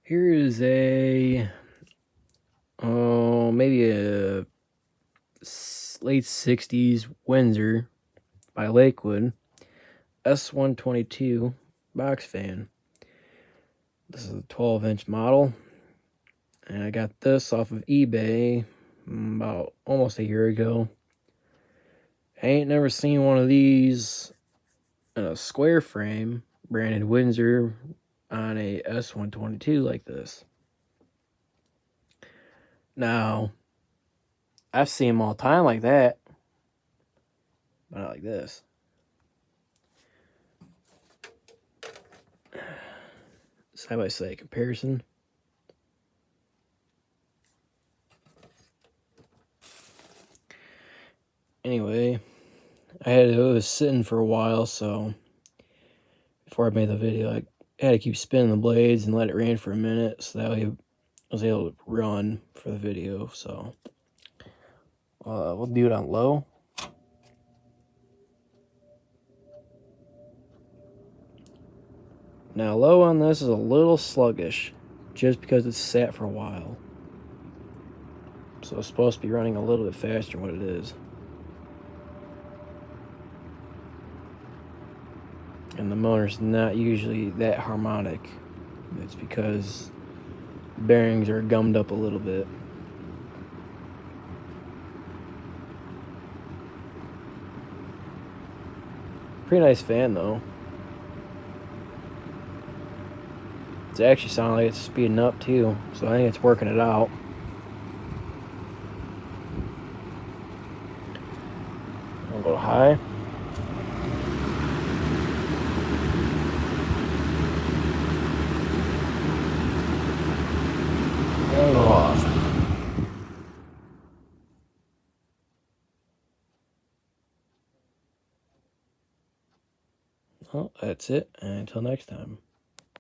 Here is a, maybe a late 60s Windsor by Lakewood S122 box fan. This is a 12-inch model, and I got this off of eBay about almost a year ago. I ain't never seen one of these in a square frame branded Windsor on a S122 like this. Now, I've seen them all the time like that, but not like this. Side by side comparison. Anyway, it was sitting for a while, so before I made the video, I had to keep spinning the blades and let it rain for a minute, so that way I was able to run for the video. So we'll do it on low. Now, low on this is a little sluggish, just because it's sat for a while. So it's supposed to be running a little bit faster than what it is. And the motor's not usually that harmonic. It's because the bearings are gummed up a little bit. Pretty nice fan though. It's actually sounding like it's speeding up too, so I think it's working it out. I'll go high. And go off. Well, that's it, and until next time.